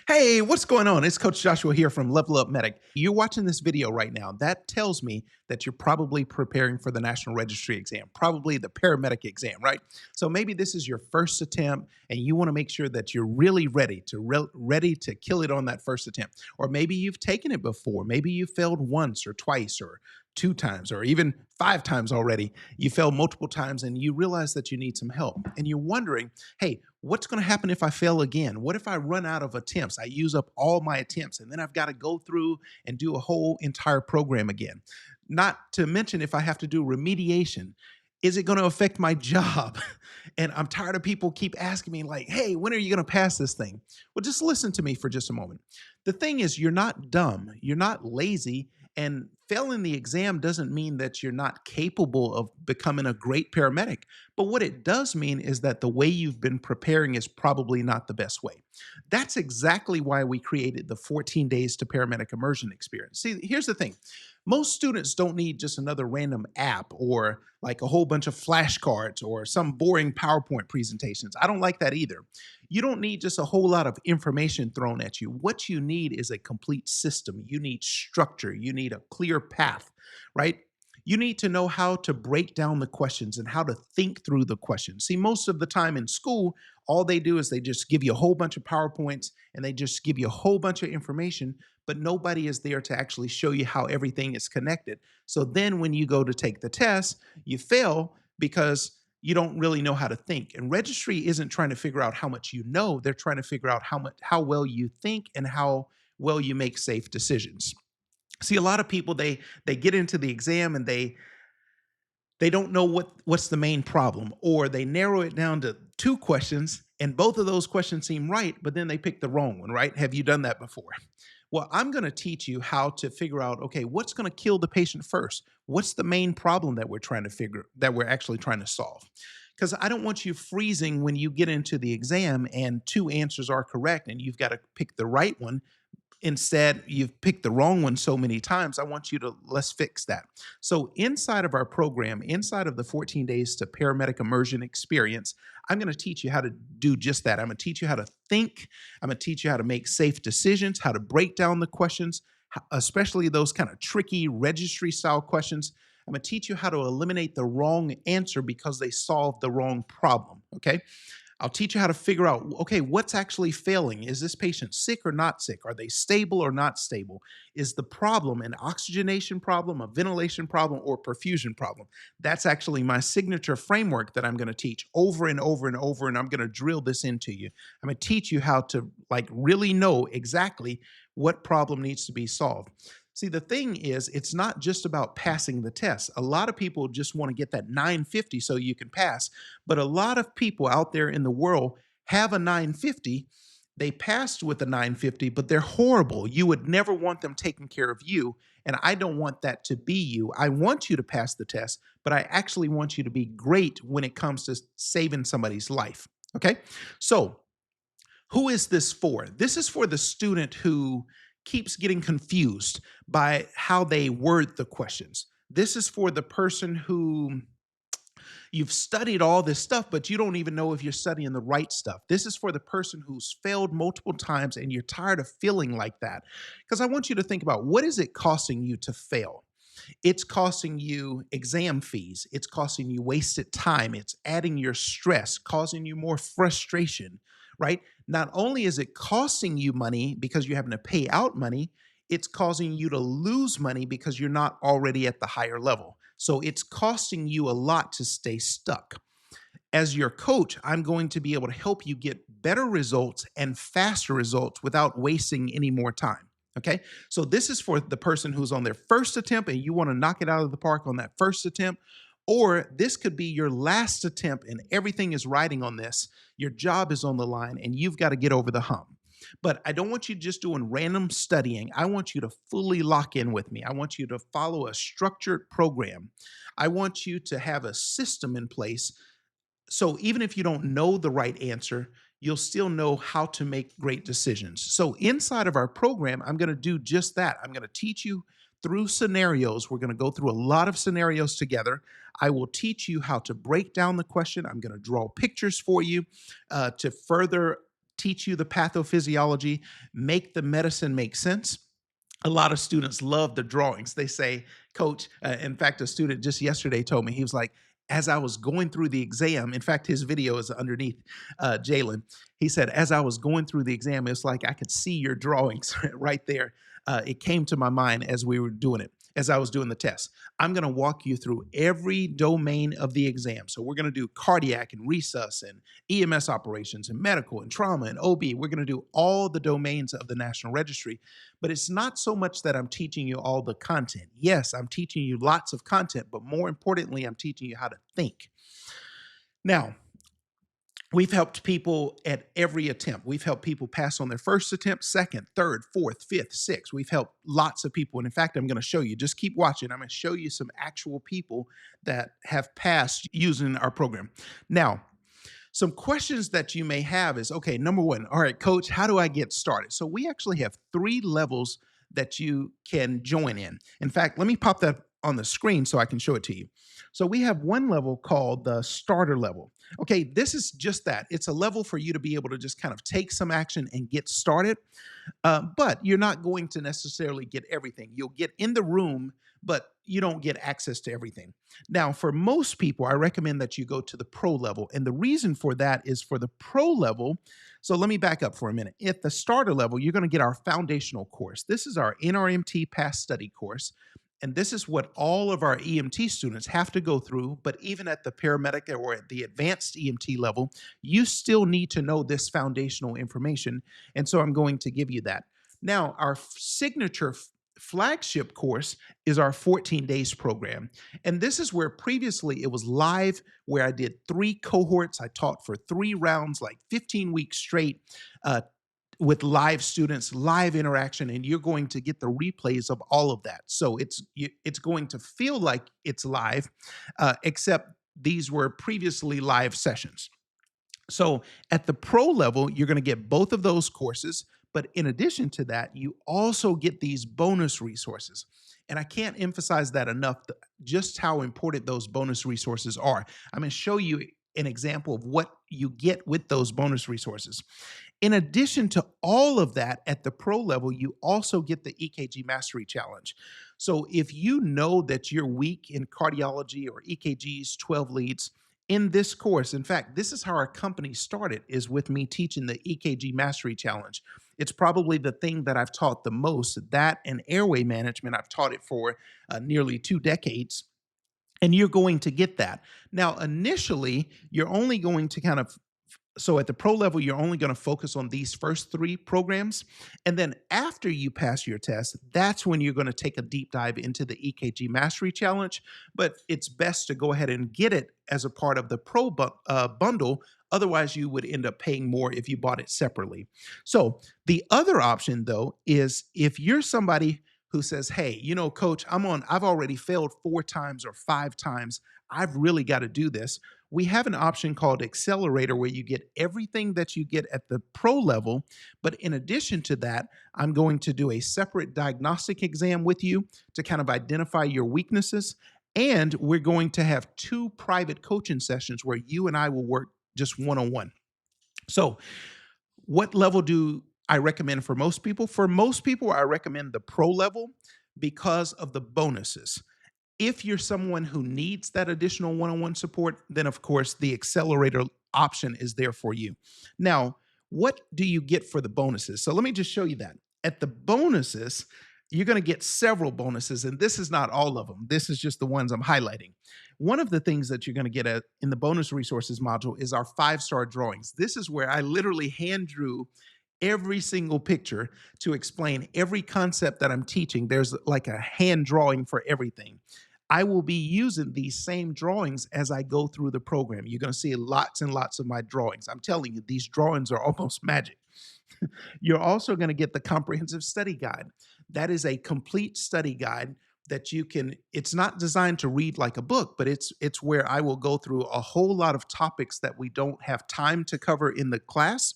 Hey, what's going on? It's Coach Joshua here from Level Up Medic. You're watching this video right now. That tells me that you're probably preparing for the National Registry exam, probably the paramedic exam, right? So maybe this is your first attempt and you want to make sure that you're really ready to kill it on that first attempt. Or maybe you've taken it before. Maybe you failed once or twice or two times or even five times already. You failed multiple times and you realize that you need some help. And you're wondering, hey, what's going to happen if I fail again? What if I run out of attempts? I use up all my attempts and then I've got to go through and do a whole entire program again. Not to mention if I have to do remediation. Is it going to affect my job? And I'm tired of people keep asking me like, hey, when are you going to pass this thing? Well, just listen to me for just a moment. The thing is, you're not dumb. You're not lazy. And failing the exam doesn't mean that you're not capable of becoming a great paramedic. But what it does mean is that the way you've been preparing is probably not the best way. That's exactly why we created the 14 Days to Paramedic Immersion experience. See, here's the thing. Most students don't need just another random app or like a whole bunch of flashcards or some boring PowerPoint presentations. I don't like that either. You don't need just a whole lot of information thrown at you. What you need is a complete system. You need structure. You need a clear path, right? You need to know how to break down the questions and how to think through the questions. See, most of the time in school, all they do is they just give you a whole bunch of PowerPoints and they just give you a whole bunch of information, but nobody is there to actually show you how everything is connected. So then when you go to take the test, you fail because you don't really know how to think. And registry isn't trying to figure out how much you know, they're trying to figure out how well you think and how well you make safe decisions. See, a lot of people they get into the exam and they don't know what's the main problem, or they narrow it down to two questions and both of those questions seem right, but then they pick the wrong one, right? Have you done that before? Well, I'm going to teach you how to figure out, okay, what's going to kill the patient first? What's the main problem that we're actually trying to solve? Because I don't want you freezing when you get into the exam and two answers are correct and you've got to pick the right one. Instead, you've picked the wrong one so many times. I want you to let's fix that. So, inside of our program, inside of the 14 Days to Paramedic Immersion experience, I'm going to teach you how to do just that. I'm going to teach you how to think. I'm going to teach you how to make safe decisions, how to break down the questions, especially those kind of tricky registry style questions. I'm going to teach you how to eliminate the wrong answer because they solved the wrong problem. Okay. I'll teach you how to figure out, okay, what's actually failing? Is this patient sick or not sick? Are they stable or not stable? Is the problem an oxygenation problem, a ventilation problem, or perfusion problem? That's actually my signature framework that I'm going to teach over and over and over, and I'm going to drill this into you. I'm going to teach you how to like really know exactly what problem needs to be solved. See, the thing is, it's not just about passing the test. A lot of people just want to get that 950 so you can pass. But a lot of people out there in the world have a 950. They passed with a 950, but they're horrible. You would never want them taking care of you. And I don't want that to be you. I want you to pass the test, but I actually want you to be great when it comes to saving somebody's life. Okay. So, who is this for? This is for the student who keeps getting confused by how they word the questions. This is for the person who you've studied all this stuff, but you don't even know if you're studying the right stuff. This is for the person who's failed multiple times and you're tired of feeling like that. Because I want you to think about, what is it costing you to fail? It's costing you exam fees. It's costing you wasted time. It's adding your stress, causing you more frustration, right? Not only is it costing you money because you're having to pay out money, it's causing you to lose money because you're not already at the higher level. So it's costing you a lot to stay stuck. As your coach, I'm going to be able to help you get better results and faster results without wasting any more time. Okay. So this is for the person who's on their first attempt and you want to knock it out of the park on that first attempt. Or this could be your last attempt and everything is riding on this. Your job is on the line and you've got to get over the hump. But I don't want you just doing random studying. I want you to fully lock in with me. I want you to follow a structured program. I want you to have a system in place. So even if you don't know the right answer, you'll still know how to make great decisions. So inside of our program, I'm going to do just that. I'm going to teach you through scenarios. We're going to go through a lot of scenarios together. I will teach you how to break down the question. I'm going to draw pictures for you to further teach you the pathophysiology, make the medicine make sense. A lot of students love the drawings. They say, Coach, in fact, a student just yesterday told me, he was like, as I was going through the exam, in fact, his video is underneath Jalen. He said, as I was going through the exam, it's like I could see your drawings right there. It came to my mind as we were doing it, as I was doing the test. I'm going to walk you through every domain of the exam. So we're going to do cardiac and resus and EMS operations and medical and trauma and OB. We're going to do all the domains of the National Registry. But it's not so much that I'm teaching you all the content. Yes, I'm teaching you lots of content, but more importantly, I'm teaching you how to think. Now, we've helped people at every attempt. We've helped people pass on their first attempt, second, third, fourth, fifth, sixth. We've helped lots of people. And in fact, I'm going to show you, just keep watching. I'm going to show you some actual people that have passed using our program. Now, some questions that you may have is, okay, number one, all right, Coach, how do I get started? So we actually have 3 levels that you can join in. In fact, let me pop that on the screen so I can show it to you. So we have one level called the starter level. Okay, this is just that. It's a level for you to be able to just kind of take some action and get started. But you're not going to necessarily get everything. You'll get in the room, but you don't get access to everything. Now, for most people, I recommend that you go to the pro level. And the reason for that is for the pro level. So let me back up for a minute. At the starter level, you're going to get our foundational course. This is our NRMT Pass Study course. And this is what all of our EMT students have to go through. But even at the paramedic or at the advanced EMT level, you still need to know this foundational information. And so I'm going to give you that. Now, our signature flagship course is our 14 days program. And this is where previously it was live, where I did 3 cohorts. I taught for 3 rounds, like 15 weeks straight, with live students, live interaction, and you're going to get the replays of all of that. So it's going to feel like it's live, except these were previously live sessions. So at the pro level, you're going to get both of those courses. But in addition to that, you also get these bonus resources. And I can't emphasize that enough, just how important those bonus resources are. I'm going to show you an example of what you get with those bonus resources. In addition to all of that, at the pro level, you also get the EKG Mastery Challenge. So if you know that you're weak in cardiology or EKGs, 12 leads, in this course, in fact, this is how our company started, is with me teaching the EKG Mastery Challenge. It's probably the thing that I've taught the most. That and airway management, I've taught it for nearly 2 decades. And you're going to get that. Now, initially, you're only going to so at the pro level, you're only going to focus on these first 3 programs. And then after you pass your test, that's when you're going to take a deep dive into the EKG Mastery Challenge. But it's best to go ahead and get it as a part of the pro bundle. Otherwise, you would end up paying more if you bought it separately. So the other option, though, is if you're somebody who says, hey, Coach, I've already failed 4 times or 5 times. I've really got to do this. We have an option called Accelerator where you get everything that you get at the pro level. But in addition to that, I'm going to do a separate diagnostic exam with you to kind of identify your weaknesses. And we're going to have 2 private coaching sessions where you and I will work just one-on-one. So what level do I recommend for most people? For most people, I recommend the pro level because of the bonuses. If you're someone who needs that additional one-on-one support, then of course the Accelerator option is there for you. Now, what do you get for the bonuses? So let me just show you that. At the bonuses, you're going to get several bonuses, and this is not all of them. This is just the ones I'm highlighting. One of the things that you're going to get in the bonus resources module is our 5-star drawings. This is where I literally hand drew every single picture to explain every concept that I'm teaching. There's like a hand drawing for everything. I will be using these same drawings as I go through the program. You're going to see lots and lots of my drawings. I'm telling you, these drawings are almost magic. You're also going to get the comprehensive study guide. That is a complete study guide that it's not designed to read like a book, but it's where I will go through a whole lot of topics that we don't have time to cover in the class.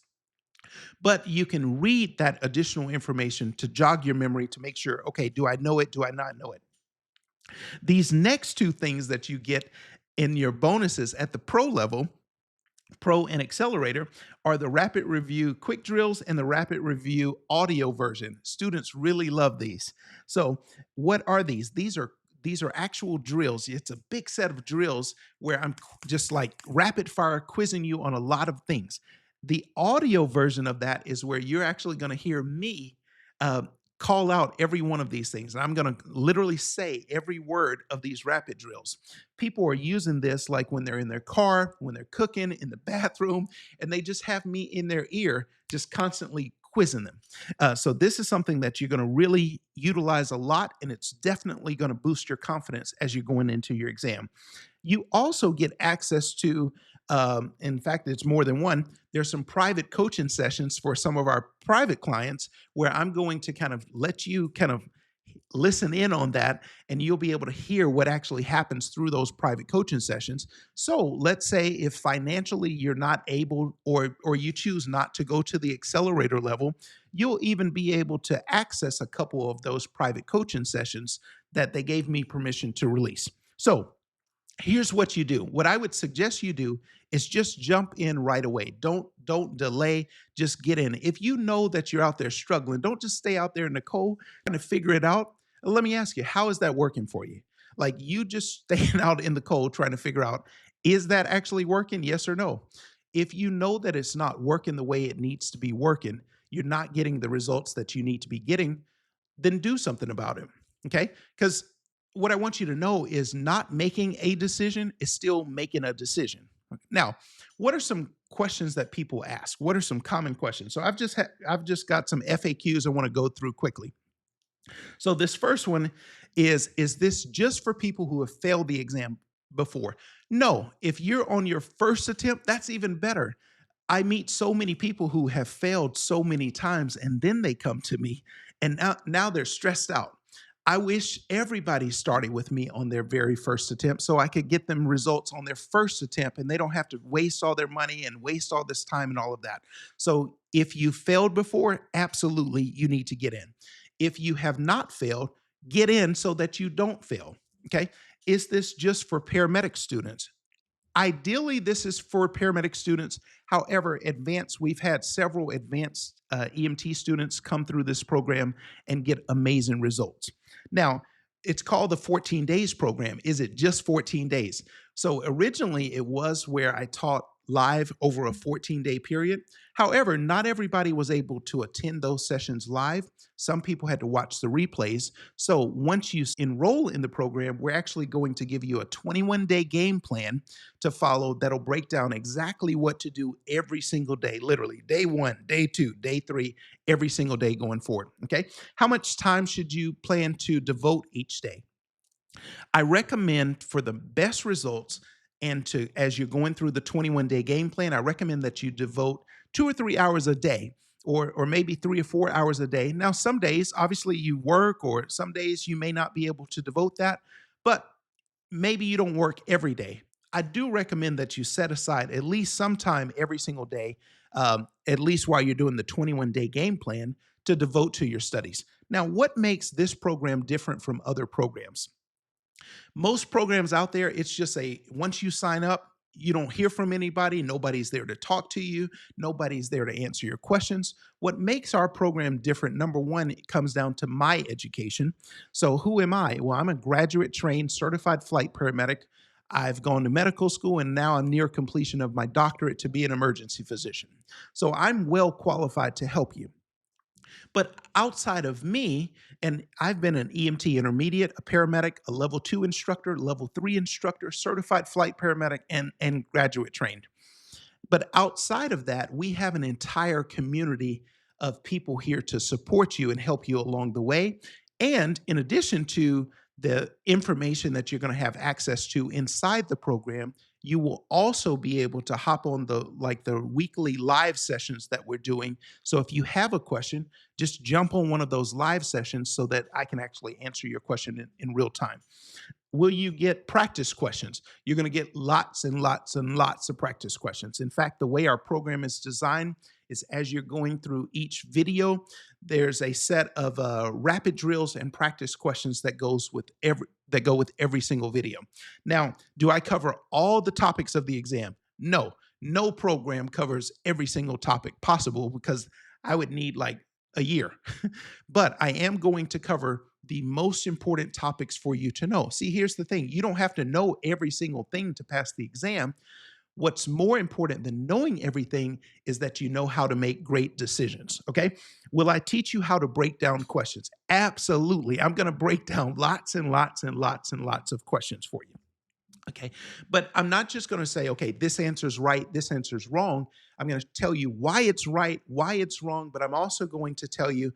But you can read that additional information to jog your memory to make sure, okay, do I know it? Do I not know it? These next 2 things that you get in your bonuses at the pro level Pro and Accelerator are the rapid review quick drills and the rapid review audio version. Students really love these. So, what are these? These are actual drills. It's a big set of drills where I'm just like rapid fire quizzing you on a lot of things. The audio version of that is where you're actually going to hear me uh, call out every one of these things. And I'm going to literally say every word of these rapid drills. People are using this like when they're in their car, when they're cooking, in the bathroom, and they just have me in their ear, just constantly quizzing them. So, this is something that you're going to really utilize a lot, and it's definitely going to boost your confidence as you're going into your exam. You also get access to, in fact, it's more than one. There's some private coaching sessions for some of our private clients where I'm going to kind of let you kind of listen in on that, and you'll be able to hear what actually happens through those private coaching sessions. So let's say if financially you're not able, or you choose not to go to the accelerator level, you'll even be able to access a couple of those private coaching sessions that they gave me permission to release. So here's what you do. What I would suggest you do is just jump in right away. Don't delay, just get in. If you know that you're out there struggling, don't just stay out there in the cold trying to figure it out. Let me ask you, how is that working for you? Like, you just staying out in the cold trying to figure out, is that actually working? Yes or no? If you know that it's not working the way it needs to be working, you're not getting the results that you need to be getting, then do something about it. Okay? Because what I want you to know is not making a decision is still making a decision. Now, what are some questions that people ask? What are some common questions? So I've just got some FAQs I want to go through quickly. So this first one is this just for people who have failed the exam before? No, if you're on your first attempt, that's even better. I meet so many people who have failed so many times and then they come to me, and now they're stressed out. I wish everybody started with me on their very first attempt so I could get them results on their first attempt and they don't have to waste all their money and waste all this time and all of that. So if you failed before, absolutely you need to get in. If you have not failed, get in so that you don't fail. Okay. Is this just for paramedic students? Ideally, this is for paramedic students. However, we've had several advanced EMT students come through this program and get amazing results. Now, it's called the 14 days program. Is it just 14 days? So originally it was where I taught live over a 14-day period. However, not everybody was able to attend those sessions live. Some people had to watch the replays. So once you enroll in the program, we're actually going to give you a 21-day game plan to follow that'll break down exactly what to do every single day, literally day 1, day 2, day 3, every single day going forward. Okay. How much time should you plan to devote each day? I recommend, for the best results, and to as you're going through the 21-day game plan, I recommend that you devote 2 or 3 hours a day, or maybe 3 or 4 hours a day. Now, some days, obviously, you work, or some days you may not be able to devote that, but maybe you don't work every day. I do recommend that you set aside at least some time every single day, at least while you're doing the 21-day game plan, to devote to your studies. Now, what makes this program different from other programs? Most programs out there, it's just once you sign up, you don't hear from anybody. Nobody's there to talk to you. Nobody's there to answer your questions. What makes our program different, number one, it comes down to my education. So, who am I? Well, I'm a graduate trained certified flight paramedic. I've gone to medical school and now I'm near completion of my doctorate to be an emergency physician. So, I'm well qualified to help you. But outside of me, and I've been an EMT intermediate, a paramedic, a level 2 instructor, level 3 instructor, certified flight paramedic, and graduate trained. But outside of that, we have an entire community of people here to support you and help you along the way. And in addition to the information that you're going to have access to inside the program, you will also be able to hop on the weekly live sessions that we're doing. So if you have a question, just jump on one of those live sessions so that I can actually answer your question in real time. Will you get practice questions? You're going to get lots and lots and lots of practice questions. In fact, the way our program is designed is as you're going through each video, there's a set of rapid drills and practice questions that go with every single video. Now, do I cover all the topics of the exam? No. No program covers every single topic possible because I would need like a year. But I am going to cover the most important topics for you to know. See, here's the thing, you don't have to know every single thing to pass the exam. What's more important than knowing everything is that you know how to make great decisions. Okay. Will I teach you how to break down questions? Absolutely. I'm going to break down lots and lots and lots and lots of questions for you. Okay. But I'm not just going to say, okay, this answer's right, this answer's wrong. I'm going to tell you why it's right, why it's wrong. But I'm also going to tell you,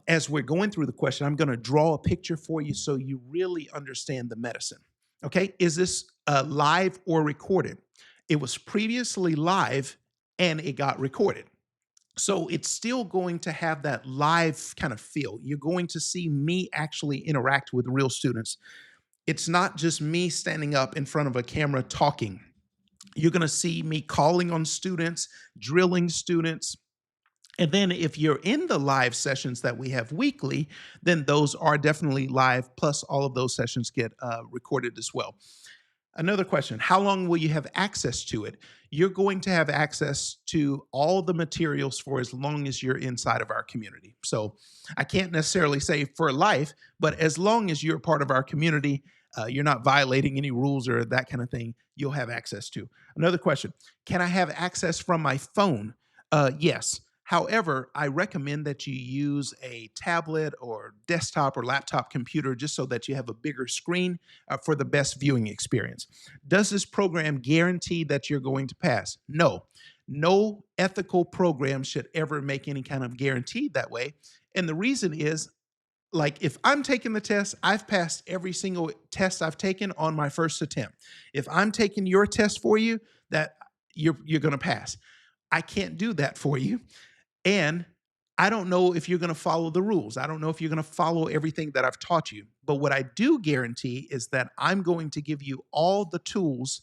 as we're going through the question, I'm going to draw a picture for you so you really understand the medicine. Okay. Is this live or recorded? It was previously live and it got recorded. So it's still going to have that live kind of feel. You're going to see me actually interact with real students. It's not just me standing up in front of a camera talking. You're going to see me calling on students, drilling students. And then if you're in the live sessions that we have weekly, then those are definitely live. Plus, all of those sessions get recorded as well. Another question, how long will you have access to it? You're going to have access to all the materials for as long as you're inside of our community. So I can't necessarily say for life, but as long as you're part of our community, you're not violating any rules or that kind of thing, you'll have access to. Another question, can I have access from my phone? Yes. However, I recommend that you use a tablet or desktop or laptop computer just so that you have a bigger screen for the best viewing experience. Does this program guarantee that you're going to pass? No. No ethical program should ever make any kind of guarantee that way. And the reason is, like, if I'm taking the test, I've passed every single test I've taken on my first attempt. If I'm taking your test for you, that you're going to pass. I can't do that for you. And I don't know if you're going to follow the rules. I don't know if you're going to follow everything that I've taught you. But what I do guarantee is that I'm going to give you all the tools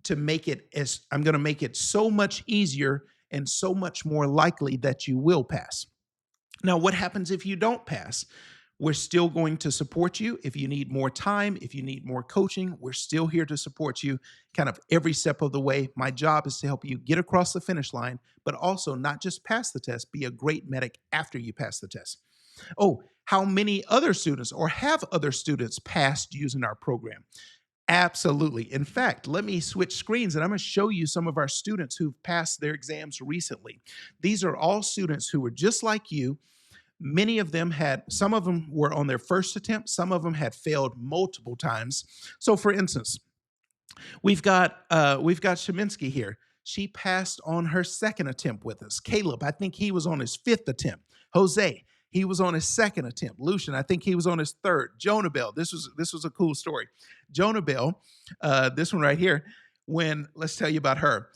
to make it as I'm going to make it so much easier and so much more likely that you will pass. Now, what happens if you don't pass? We're still going to support you. If you need more time, if you need more coaching, we're still here to support you kind of every step of the way. My job is to help you get across the finish line, but also not just pass the test, be a great medic after you pass the test. Oh, how many other students or have other students passed using our program? Absolutely. In fact, let me switch screens and I'm going to show you some of our students who've passed their exams recently. These are all students who were just like you. Many of them had, some of them were on their first attempt, some of them had failed multiple times. So for instance, we've got Sheminsky here. She passed on her second attempt with us. Caleb, I think he was on his fifth attempt. Jose, he was on his second attempt. Lucian, I think he was on his third. Jonah Bell, this was a cool story. Jonah Bell, this one right here, let's tell you about her.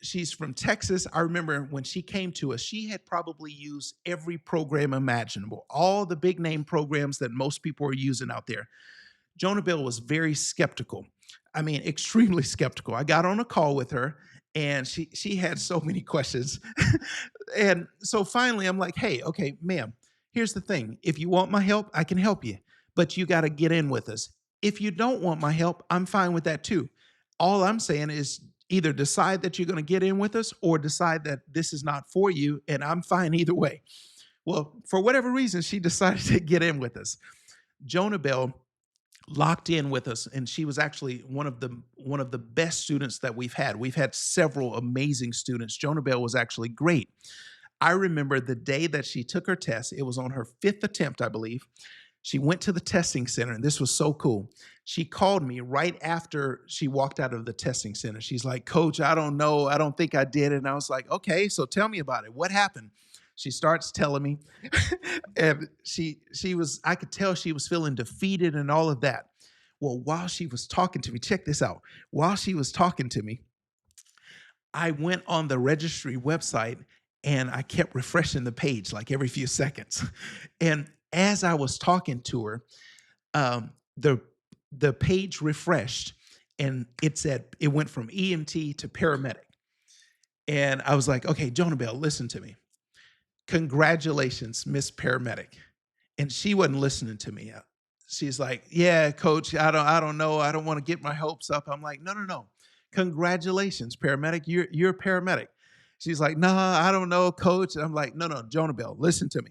She's from Texas. I remember when she came to us, she had probably used every program imaginable, all the big name programs that most people are using out there. Jonah Bell was very skeptical. I mean, extremely skeptical. I got on a call with her and she had so many questions. And so finally I'm like, hey, okay, ma'am, here's the thing. If you want my help, I can help you, but you got to get in with us. If you don't want my help, I'm fine with that too. All I'm saying is either decide that you're going to get in with us or decide that this is not for you, and I'm fine either way. Well, for whatever reason, she decided to get in with us. Jonah Bell locked in with us, and she was actually one of the best students that we've had. We've had several amazing students. Jonah Bell was actually great. I remember the day that she took her test. It was on her fifth attempt, I believe. She went to the testing center, and this was so cool. She called me right after she walked out of the testing center. She's like, Coach, I don't know. I don't think I did it. And I was like, okay, so tell me about it. What happened? She starts telling me, and I could tell she was feeling defeated and all of that. Well, while she was talking to me, check this out. While she was talking to me, I went on the registry website and I kept refreshing the page like every few seconds. And as I was talking to her, the page refreshed and it went from EMT to paramedic. And I was like, okay, Jonah Bell, listen to me. Congratulations, Miss Paramedic. And she wasn't listening to me. She's like, yeah, Coach, I don't know. I don't want to get my hopes up. I'm like, no, no, no. Congratulations, paramedic. You're a paramedic. She's like, nah, I don't know, coach. And I'm like, no, Jonah Bell, listen to me.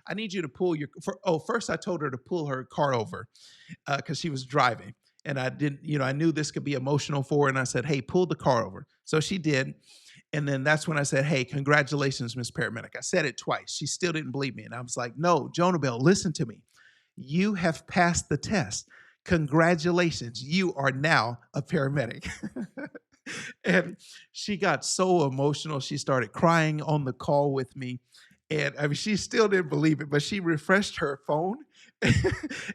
I need you to pull first I told her to pull her car over because she was driving. And I didn't, I knew this could be emotional for her. And I said, hey, pull the car over. So she did. And then that's when I said, hey, congratulations, Miss Paramedic. I said it twice. She still didn't believe me. And I was like, no, Jonah Bell, listen to me. You have passed the test. Congratulations. You are now a paramedic. And she got so emotional. She started crying on the call with me. And I mean, she still didn't believe it, but she refreshed her phone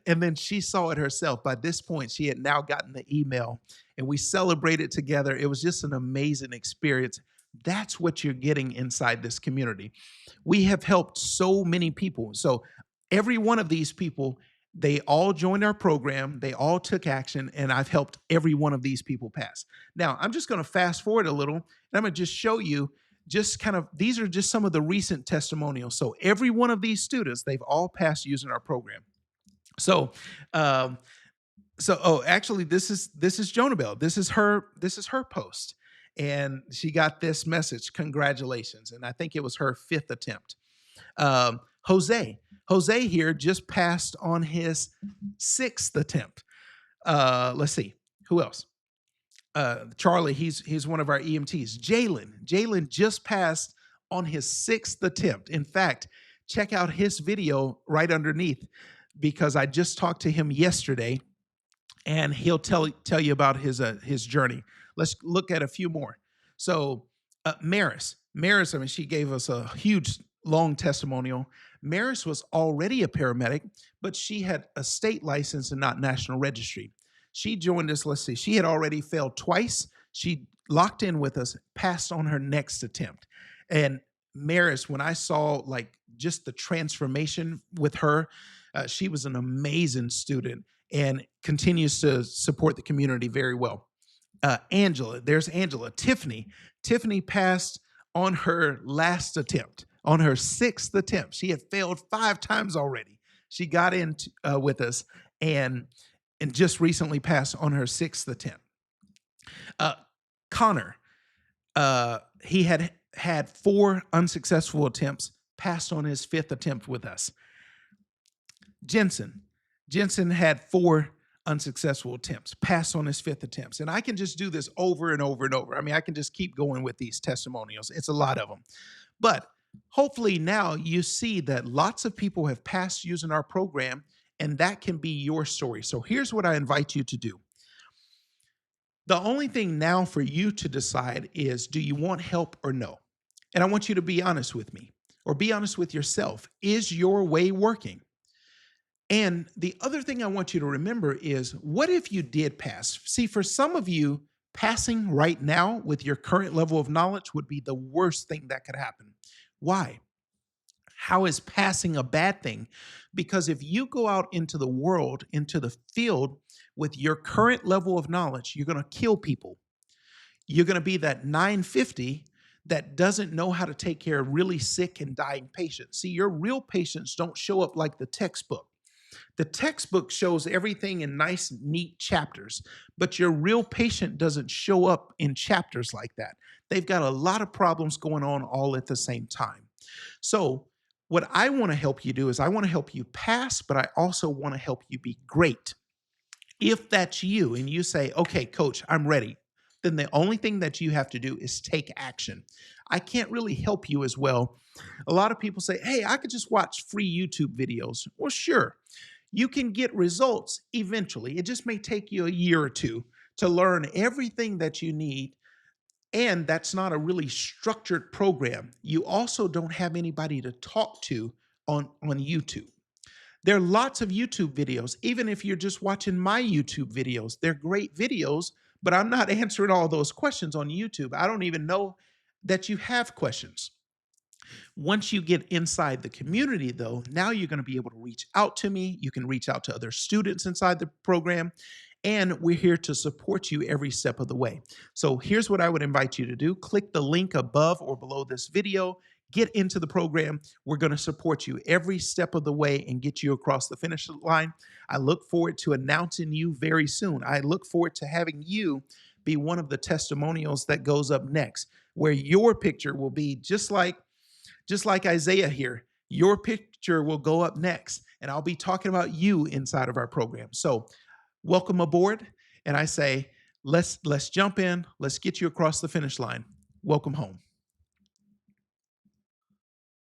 and then she saw it herself. By this point, she had now gotten the email and we celebrated together. It was just an amazing experience. That's what you're getting inside this community. We have helped so many people. So every one of these people, they all joined our program, they all took action, and I've helped every one of these people pass. Now, I'm just going to fast forward a little, and I'm going to just show you just kind of, these are just some of the recent testimonials. So every one of these students, they've all passed using our program. So, actually, this is Jonah Bell. This is her post, and she got this message, congratulations, and I think it was her 5th attempt. Jose here just passed on his 6th attempt. Let's see, who else? Charlie, he's one of our EMTs. Jalen just passed on his 6th attempt. In fact, check out his video right underneath because I just talked to him yesterday, and he'll tell you about his journey. Let's look at a few more. So, Maris, I mean, she gave us a huge long testimonial. Maris was already a paramedic, but she had a state license and not national registry. She joined us, let's see, she had already failed twice. She locked in with us, passed on her next attempt. And Maris, when I saw like just the transformation with her, she was an amazing student and continues to support the community very well. Angela, there's Angela. Tiffany passed on her last attempt, on her 6th attempt. She had failed 5 times already. She got in with us and just recently passed on her 6th attempt. Connor, he had 4 unsuccessful attempts, passed on his 5th attempt with us. Jensen had 4 unsuccessful attempts, passed on his 5th attempts. And I can just do this over and over and over. I mean, I can just keep going with these testimonials. It's a lot of them. But hopefully now you see that lots of people have passed using our program, and that can be your story. So here's what I invite you to do. The only thing now for you to decide is, do you want help or no? And I want you to be honest with me, or be honest with yourself. Is your way working? And the other thing I want you to remember is, what if you did pass? See, for some of you, passing right now with your current level of knowledge would be the worst thing that could happen. Why? How is passing a bad thing? Because if you go out into the world, into the field with your current level of knowledge, you're going to kill people. You're going to be that 950 that doesn't know how to take care of really sick and dying patients. See, your real patients don't show up like the textbook. The textbook shows everything in nice, neat chapters, but your real patient doesn't show up in chapters like that. They've got a lot of problems going on all at the same time. So what I want to help you do is I want to help you pass, but I also want to help you be great. If that's you and you say, okay, coach, I'm ready, then the only thing that you have to do is take action. I can't really help you as well. A lot of people say, hey, I could just watch free YouTube videos. Well, sure. You can get results eventually. It just may take you a year or two to learn everything that you need. And that's not a really structured program. You also don't have anybody to talk to on YouTube. There are lots of YouTube videos. Even if you're just watching my YouTube videos, they're great videos, but I'm not answering all those questions on YouTube. I don't even know that you have questions. Once you get inside the community, though, now you're going to be able to reach out to me. You can reach out to other students inside the program, and we're here to support you every step of the way. So here's what I would invite you to do. Click the link above or below this video. Get into the program. We're going to support you every step of the way and get you across the finish line. I look forward to announcing you very soon. I look forward to having you be one of the testimonials that goes up next, where your picture will be just like Isaiah here. Your picture will go up next, and I'll be talking about you inside of our program. So, welcome aboard, and I say, let's jump in, let's get you across the finish line. Welcome home.